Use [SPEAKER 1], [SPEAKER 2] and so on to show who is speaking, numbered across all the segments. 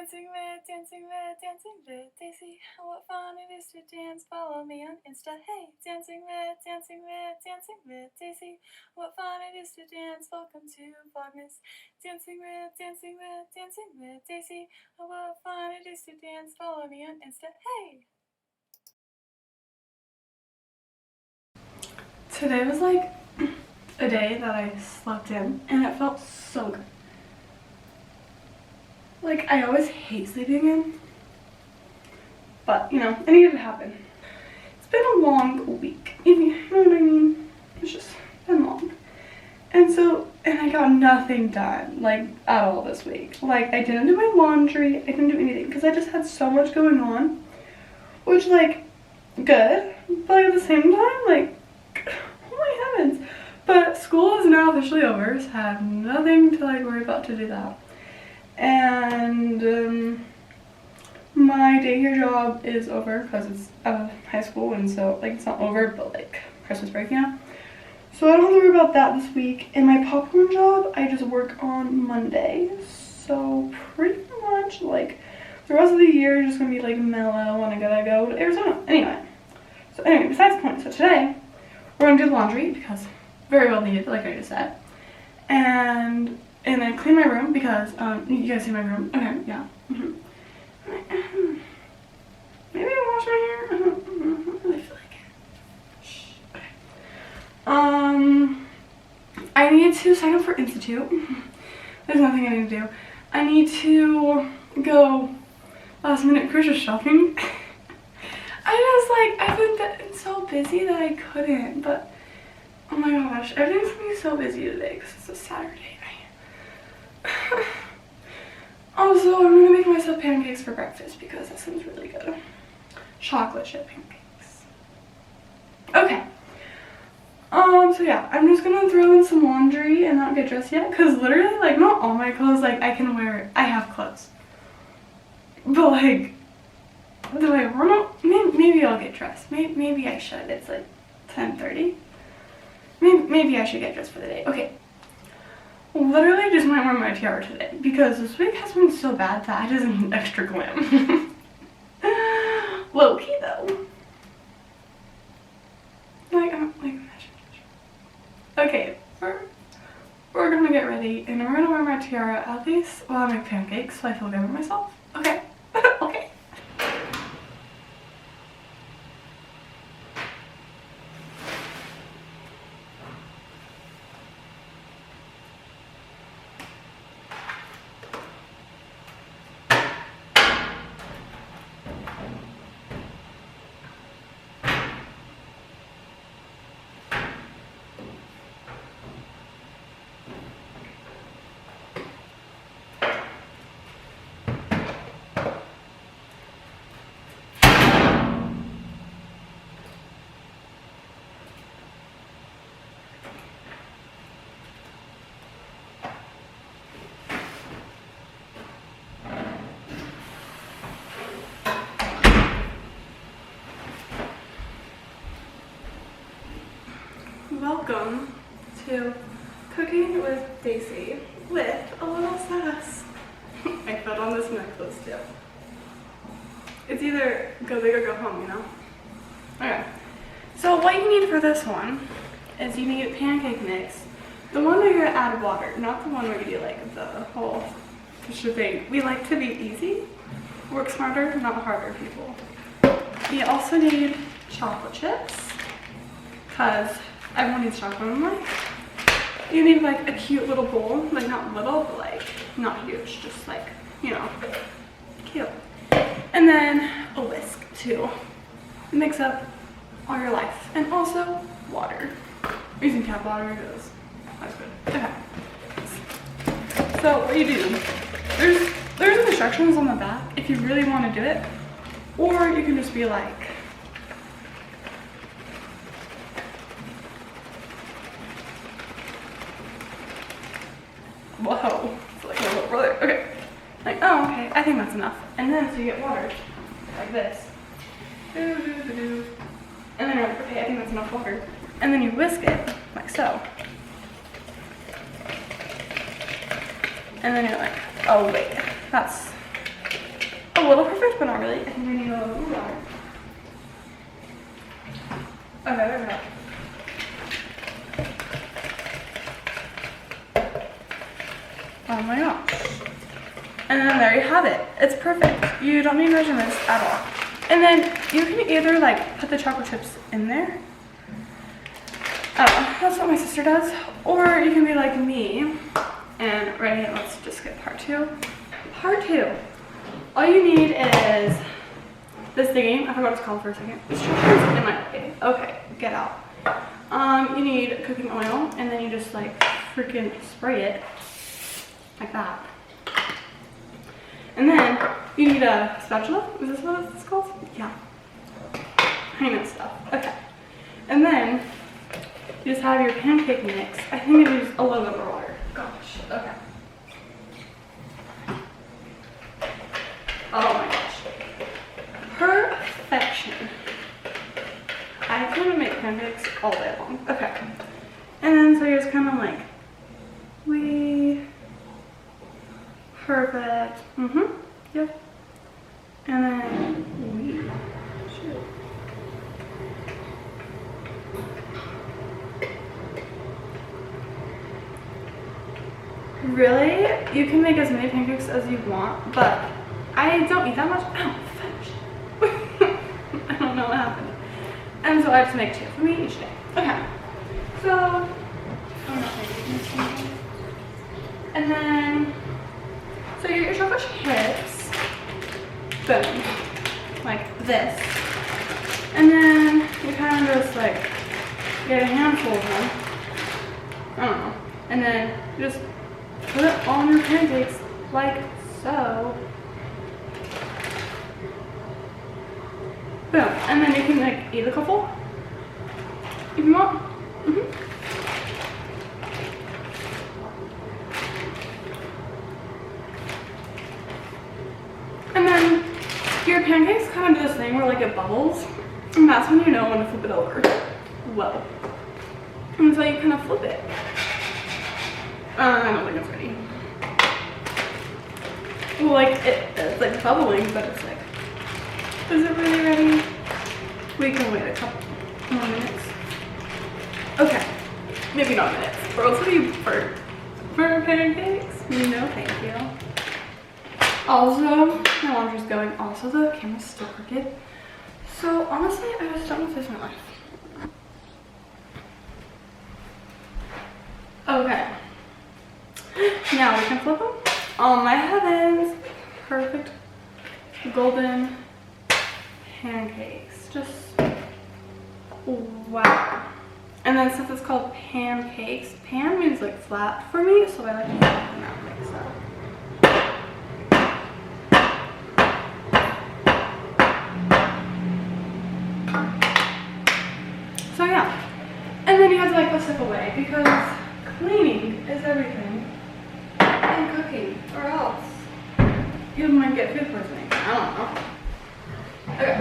[SPEAKER 1] with Daisy. What fun it is to dance, follow me on Insta. Hey, dancing with Daisy. What fun it is to dance, welcome to vlogmas. Dancing with Daisy. Oh, what fun it is to dance, follow me on Insta. Hey! Today was like a day that I slept in and it felt so good. Like, I always hate sleeping in, but, you know, it needed to happen. It's been a long week, if you know what I mean. It's just been long. And I got nothing done, like, at all this week. Like, I didn't do my laundry, I didn't do anything, because I just had so much going on, which, like, good, but like, at the same time, like, oh my heavens. But school is now officially over, so I have nothing to, like, worry about to do that. And my daycare job is over because it's out of high school, and so like it's not over, but like Christmas break, you know. So I don't have to worry about that this week. And my popcorn job, I just work on Monday, so pretty much like the rest of the year is just gonna be like mellow, and I gotta go to Arizona anyway. So anyway, besides the point. So today we're gonna do the laundry because very well needed, like I just said, and then clean my room because, you guys see my room? Okay, yeah. Maybe I'll wash my hair. I don't really feel like it. Shh. Okay. I need to sign up for Institute. There's nothing I need to do. I need to go last minute grocery shopping. I've been so busy that I couldn't, but oh my gosh, everything's gonna be so busy today because it's a Saturday. Also, I'm gonna make myself pancakes for breakfast because that sounds really good. Chocolate chip pancakes. Okay. So yeah, I'm just gonna throw in some laundry and not get dressed yet because literally, like, not all my clothes, like, I can wear. I have clothes. But, like, do I want to? Maybe I'll get dressed. Maybe I should. It's like 10:30. Maybe I should get dressed for the day. Okay. Literally just might wear my tiara today because this week has been so bad that I just need extra glam. Low key though. Like, I'm like, okay, we're gonna get ready and we're gonna wear my tiara at least while I make pancakes so I feel good with myself. Okay. Okay. Welcome to Cooking with Daisy with a little sass. I put on this necklace too. It's either go big or go home, you know? Okay. So what you need for this one is you need pancake mix. The one where you're gonna add water, not the one where you do like the whole shebang. We like to be easy, work smarter, not harder people. You also need chocolate chips, because everyone needs chocolate in life. You need like a cute little bowl, like not little, but like not huge, just like, you know, cute. And then a whisk to mix up all your life. And also water. We're using tap water, because that's good. Okay. So what you do, there's instructions on the back if you really want to do it, or you can just be like, whoa, it's like a little brother. Okay. Like, oh, okay, I think that's enough. And then, so you get water, like this. And then you're like, okay, I think that's enough water. And then you whisk it, like so. And then you're like, oh wait, that's a little perfect, but not really. I think I need a little more water. Okay, there we go. Oh my gosh. And then there you have it. It's perfect. You don't need measurements at all. And then you can either like put the chocolate chips in there. I don't know, that's what my sister does. Or you can be like me. And ready, let's just get part two. Part two. All you need is this thingy. I forgot what it's called for a second. It's in my way. Okay, get out. You need cooking oil, and then you just like freaking spray it like that. And then you need a spatula. Is this what it's called? Yeah. I know stuff. Okay. And then you just have your pancake mix. I think it needs a little bit more water. Gosh. Okay. Oh my gosh. Perfection. I kind of make pancakes all day long. Okay. And then so you're just kind of like, perfect. Yep. And then shoot. Really? You can make as many pancakes as you want, but I don't eat that much. Ow, fudge. I don't know what happened. And so I just make 2 for me each day. Okay. So, I'm not making this one. And then, so you get your chocolate chips. Boom. Like this. And then you kind of just like get a handful of them. I don't know. And then you just put it on your pancakes like so. Boom. And then you can like eat a couple if you want. And then your pancakes kind of do this thing where like it bubbles, and that's when you know when to flip it over. Whoa. And so you kind of flip it. I don't think it's ready. Well, like it's like bubbling, but it's like, is it really ready? We can wait a couple more minutes. Okay, maybe not minutes. Or else will you for pancakes? No, thank you. Also, my laundry's going. Also, the camera's still crooked. So honestly, I just don't know if this is my life. Okay. Now we can flip them. Oh my heavens. Perfect golden pancakes. Just wow. And then since it's called pancakes, pan means like flat for me, so I like to flatten them out like so. So yeah. And then you have to like put stuff away because cleaning is everything. And cooking, or else you might get food poisoning. I don't know. Okay.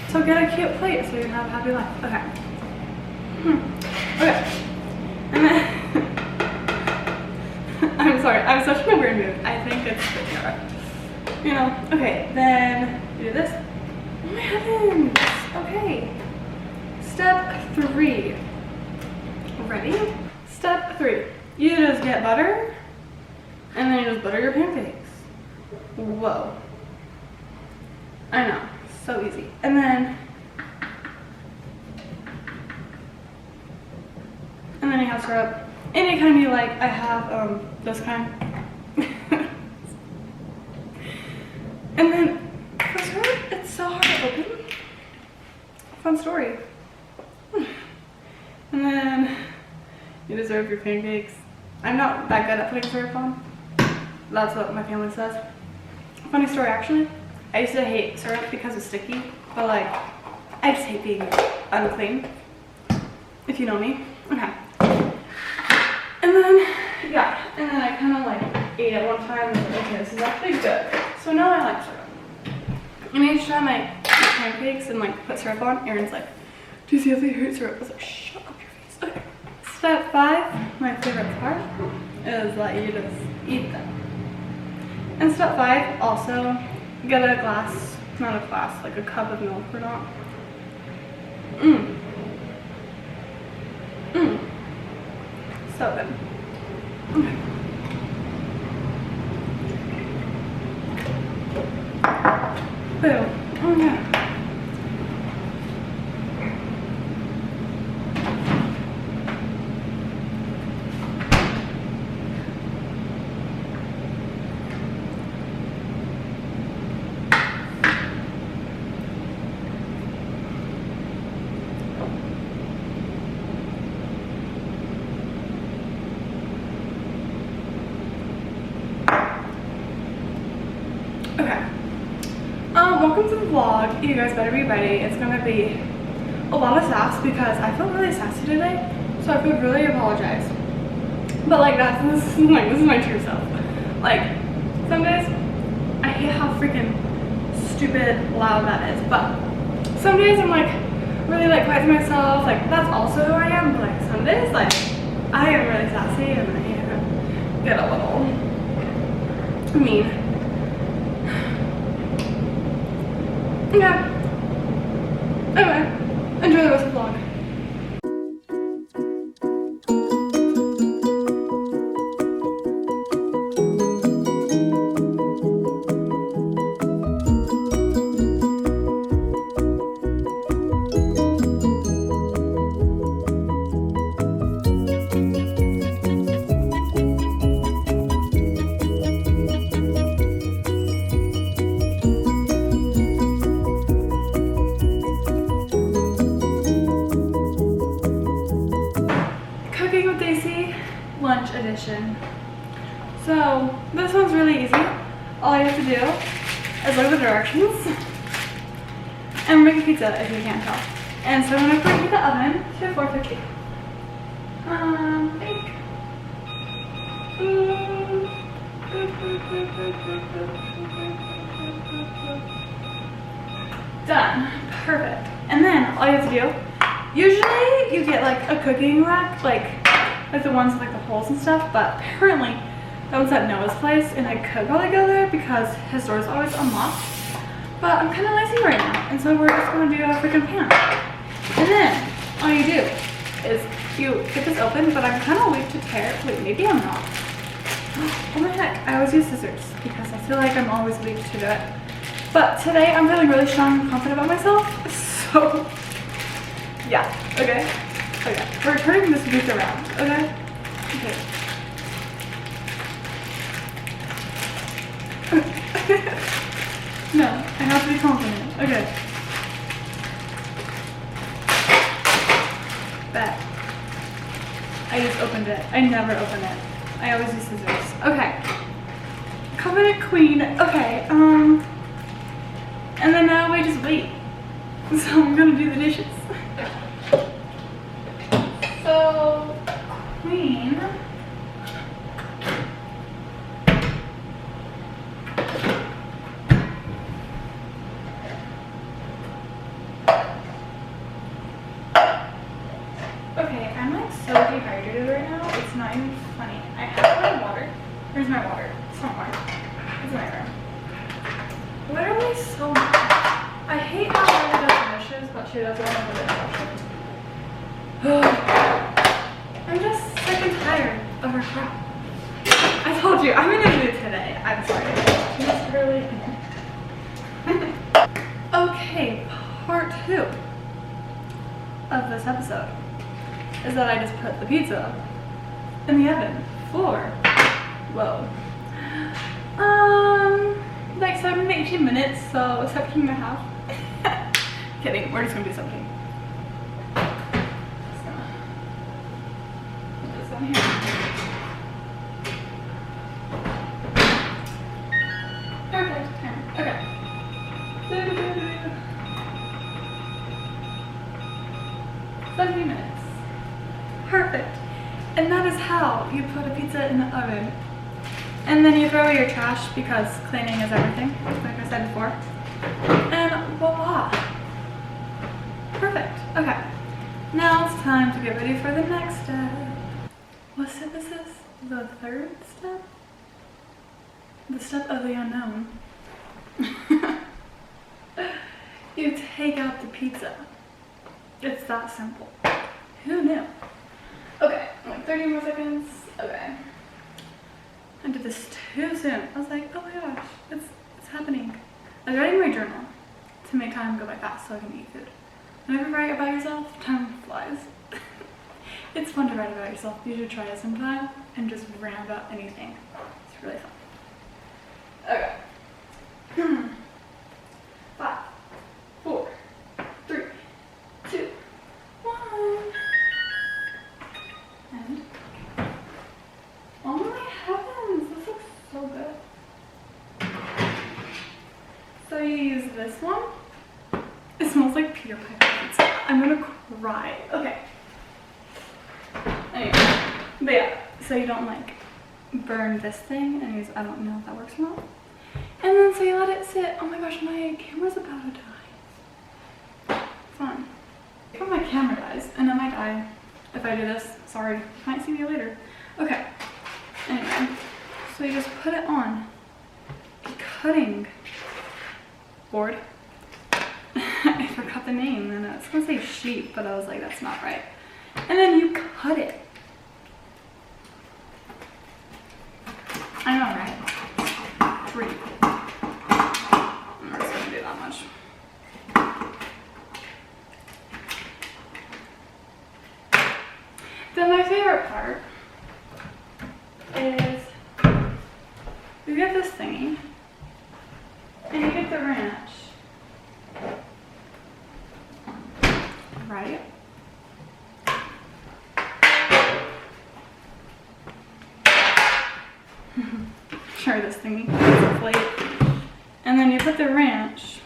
[SPEAKER 1] So get a cute plate so you can have a happy life. Okay. Okay. And then I'm sorry, I'm such in a weird mood. I think it's the camera. You know. Okay, then you do this. Oh my heavens. Okay. Step 3. Ready? Step 3. You just get butter, and then you just butter your pancakes. Whoa. I know, so easy. And then you have syrup. Any kind you like. I have this kind. And then for syrup, it's so hard to open. Fun story. And then you deserve your pancakes. I'm not that good at putting syrup on. That's what my family says. Funny story actually. I used to hate syrup because it's sticky, but like, I just hate being unclean. If you know me. Okay. And then, yeah, and then I kind of like ate it one time and was like, okay, this is actually good. So now I like syrup. And each time I eat pancakes and like put syrup on, Aaron's like, do you see if they hate syrup? I was like, shut up your face. Okay. Step 5, my favorite part, is that you just eat them. And step 5, also get a glass, not a glass, like a cup of milk or not. So good. Okay. Ew. Okay. Welcome to the vlog. You guys better be ready. It's gonna be a lot of sass because I feel really sassy today, so I would really apologize. But like this is my true self. Like some days I hate how freaking stupid loud that is, but some days I'm like really like quiet to myself. Like that's also who I am. But like some days like I am really sassy and I get a little mean. Yeah. Anyway, enjoy the rest of the vlog. Lunch edition. So this one's really easy. All you have to do is look at the directions and make a pizza if you can't tell. And so I'm gonna put it in the oven to 450. Bake. Done. Perfect. And then all you have to do, usually you get like a cooking rack, like the ones with like the holes and stuff, but apparently that one's at Noah's place and I could probably go there because his door's always unlocked. But I'm kind of lazy right now, and so we're just gonna do a freaking pan. And then all you do is you get this open, but I'm kind of weak to tear. Wait, maybe I'm not. Oh my heck, I always use scissors because I feel like I'm always weak to do it. But today I'm feeling really strong and confident about myself, so yeah, okay. Okay, we're turning this piece around, okay? Okay. No, I have to be confident. Okay. Bet. I just opened it. I never open it. I always use scissors. Okay. Confident queen. Okay, and then now we just wait. So I'm gonna do the dishes. So, queen. Okay, I'm like so dehydrated right now. It's not even funny. I have my water. Where's my water? Somewhere. It's in my room. Literally so much. I hate how Mama does the dishes, but she does it on the dishwasher. I'm just sick and tired of her crap. I told you, I'm in a mood today. I'm sorry. It's early. Okay, part 2 of this episode is that I just put the pizza in the oven for, whoa, like 17 to 18 minutes, so 17 and a half. Kidding, we're just gonna do something. Here. Perfect. Okay. 17 minutes. Perfect. And that is how you put a pizza in the oven. And then you throw away your trash because cleaning is everything, like I said before. And voila. Perfect. Okay. Now it's time to get ready for the next step. What step is this? The third step? The step of the unknown. You take out the pizza. It's that simple. Who knew? Okay, like 30 more seconds. Okay. I did this too soon. I was like, oh my gosh, it's happening. I was writing my journal to make time go by fast so I can eat food. Whenever you write about yourself, time flies. It's fun to write about yourself. You should try it sometime and just rant about anything. It's really fun. Okay. 5, 4, 3, 2, 1. And oh my heavens, this looks so good. So you use this one. It smells like Peter Piper pizza. I'm gonna cry. Okay. Anyway, but yeah, so you don't like burn this thing. Anyways, I don't know if that works or not. And then so you let it sit. Oh my gosh, my camera's about to die. Fun. If my camera dies, and it might die if I do this, sorry, you might see me later. Okay. Anyway, so you just put it on a cutting board. I forgot the name, and I was gonna say sheep, but I was like, that's not right. And then you cut it. I know, right? Pretty cool. I'm not just gonna do that much. Then my favorite part is you get this thingy and you get the ranch, right? Try this thingy, it's a plate. And then you put the ranch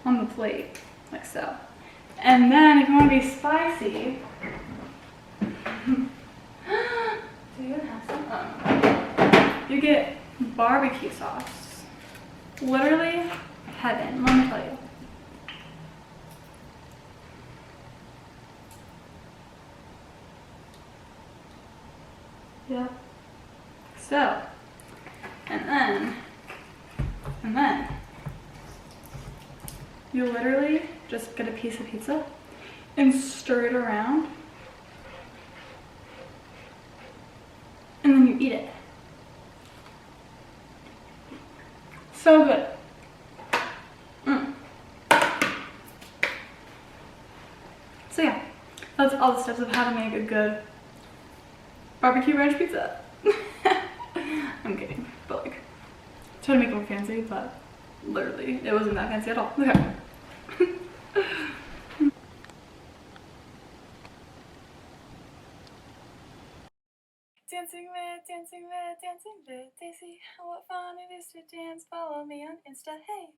[SPEAKER 1] on the plate, like so. And then if you want to be spicy, do you have some? You get barbecue sauce. Literally heaven, let me tell you. Yep. So, and then, you literally just get a piece of pizza and stir it around, and then you eat it. So good. So yeah, that's all the steps of how to make a good barbecue ranch pizza. I'm kidding, but like, try to make it more fancy, but literally, it wasn't that fancy at all. Okay. Dancing with Daisy. What fun it is to dance. Follow me on Insta, hey.